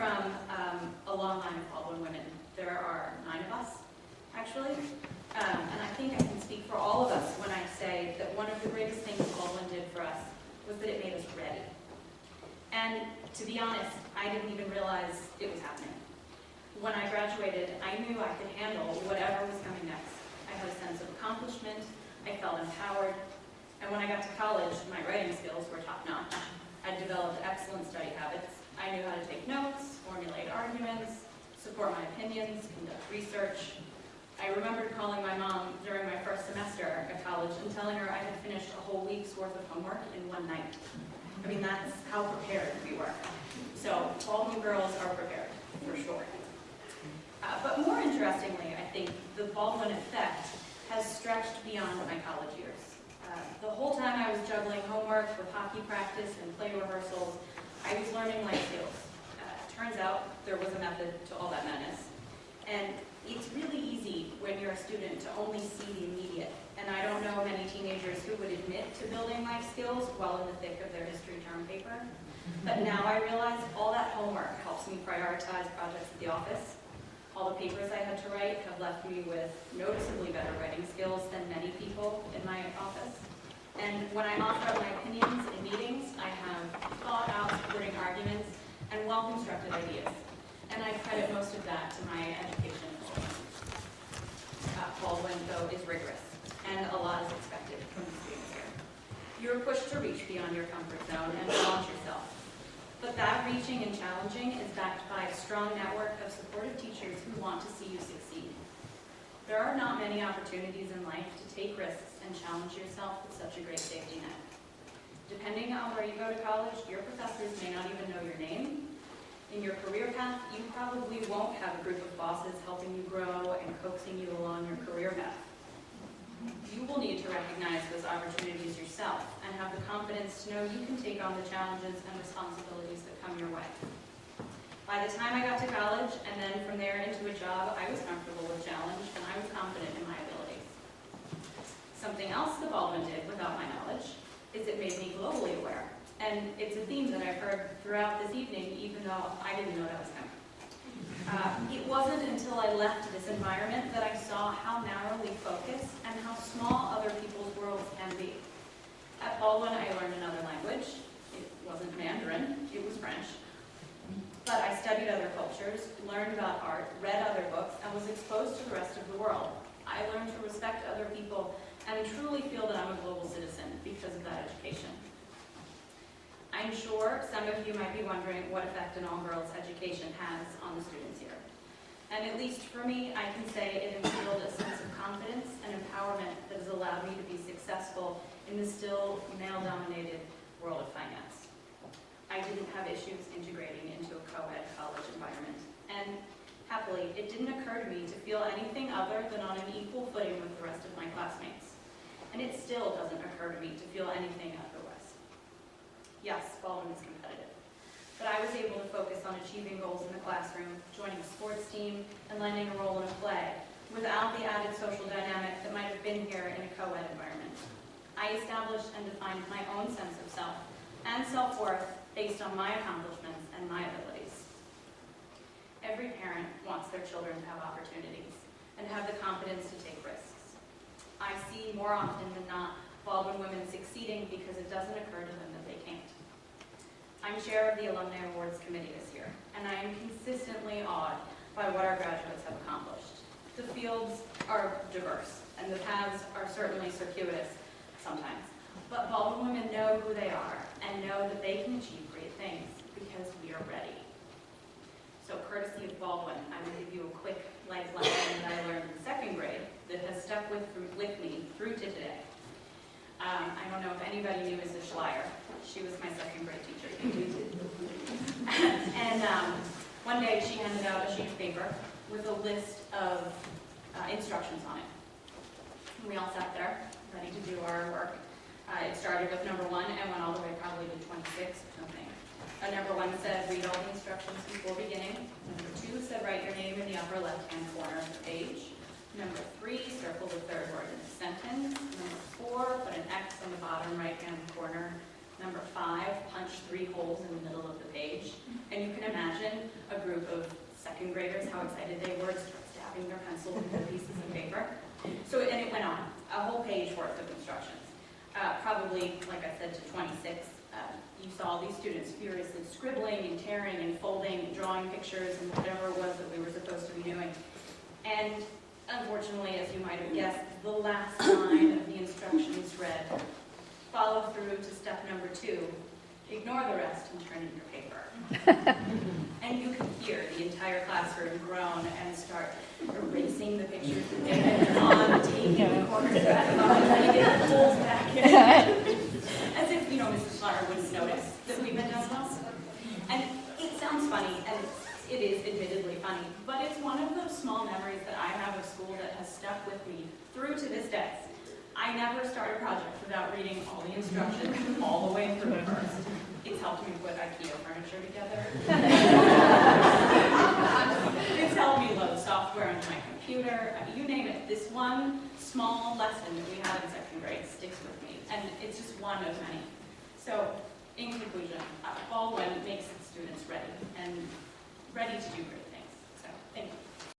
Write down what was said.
from a long line of Baldwin women. There are 9 of us, actually. And I think I can speak for all of us when I say that one of the greatest things Baldwin did for us was that it made us ready. And to be honest, I didn't even realize it was happening. When I graduated, I knew I could handle whatever was coming next. I had a sense of accomplishment, I felt empowered, and when I got to college, my writing skills were top-notch. I'd developed excellent study habits. I knew how to take notes, formulate arguments, support my opinions, conduct research. I remembered calling my mom during my first semester at college and telling her I had finished a whole week's worth of homework in one night. I mean, that's how prepared we were. So Baldwin girls are prepared, for sure. But more interestingly, I think the Baldwin effect has stretched beyond my college years. The whole time I was juggling homework with hockey practice and play rehearsals, I was learning life skills. Turns out there was a method to all that madness. And it's really easy when you're a student to only see the immediate. And I don't know many teenagers who would admit to building life skills while in the thick of their history term paper. But now I realize all that homework helps me prioritize projects at the office. All the papers I had to write have left me with noticeably better writing skills than many people in my office. And when I offer up my opinions in meetings, I have thought-out supporting arguments and well-constructed ideas. And I credit most of that to my education at Baldwin, though, is rigorous, and a lot is expected from the students here. You're pushed to reach beyond your comfort zone and challenge yourself. But that reaching and challenging is backed by a strong network of supportive teachers who want to see you succeed. There are not many opportunities in life to take risks and challenge yourself with such a great safety net. Depending on where you go to college, your professors may not even know your name. In your career path, you probably won't have a group of bosses helping you grow and coaxing you along your career path. You will need to recognize those opportunities yourself and have the confidence to know you can take on the challenges and responsibilities that come your way. By the time I got to college and then from there into a job, I was comfortable with challenge and I was confident in my abilities. Something else that Baldwin did without my knowledge is it made me globally aware. And it's a theme that I've heard throughout this evening, even though I didn't know that was coming. It wasn't until I left this environment that I saw how narrowly focused and how small other people's worlds can be. At Baldwin, I learned another language. It wasn't Mandarin, it was French. But I studied other cultures, learned about art, read other books, and was exposed to the rest of the world. I learned to respect other people and truly feel that I'm a global citizen because of that education. I'm sure some of you might be wondering what effect an all-girls education has on the students here. And at least for me, I can say it instilled a sense of confidence and empowerment that has allowed me to be successful in the still male-dominated world of finance. I didn't have issues integrating into a co-ed college environment. And happily, it didn't occur to me to feel anything other than on an equal footing with the rest of my classmates. And it still doesn't occur to me to feel anything otherwise. Yes, Baldwin is competitive, but I was able to focus on achieving goals in the classroom, joining a sports team, and landing a role in a play, without the added social dynamic that might have been here in a co-ed environment. I established and defined my own sense of self and self-worth based on my accomplishments and my abilities. Every parent wants their children to have opportunities and have the confidence to take risks. I see more often than not Baldwin women succeeding because it doesn't occur to them that they can't. I'm chair of the Alumni Awards Committee this year, and I am consistently awed by what our graduates have accomplished. The fields are diverse, and the paths are certainly circuitous sometimes, but Baldwin women know who they are and know that they can achieve great things because we are ready. So courtesy of Baldwin, I will give you a quick life lesson that I learned in 2nd grade that has stuck with me through to today. I don't know if anybody knew Mrs. Schleier. She was my 2nd grade teacher. And one day she handed out a sheet of paper with a list of instructions on it. And we all sat there, ready to do our work. It started with number 1 and went all the way probably to 26 or something. Number 1 said, read all the instructions before beginning. Number 2 said, write your name in the upper left-hand corner of the page. Number 3, circle the 3rd word in the sentence. Number 4, put an X on the bottom right-hand corner. Number 5, punch 3 holes in the middle of the page. And you can imagine a excited they were to start stabbing their pencil into pieces of paper. So, and it went on, a whole page worth of instructions. Probably, like I said, to 26, you saw these students furiously scribbling and tearing and folding, drawing pictures and whatever it was that we were supposed to be doing. And unfortunately, as you might have guessed, the last line of the instructions read, follow through to step number 2, ignore the rest and turn in your paper. And you could hear the entire classroom groan and start erasing the pictures that they had drawn, taking the corners back off, and trying to get the holes back in. As if, Mrs. Slaughter wouldn't notice that we've been done well. And it sounds funny, and it is admittedly funny, but it's one of those small memories that I have of school that has stuck with me through to this day. I never start a project without reading all the instructions all the way through first. It's helped me put IKEA furniture together. It's helped me load software onto my computer. You name it. This one small lesson that we had in 2nd grade sticks with me, and it's just one of many. So, in conclusion, Baldwin makes its students ready, and ready to do great.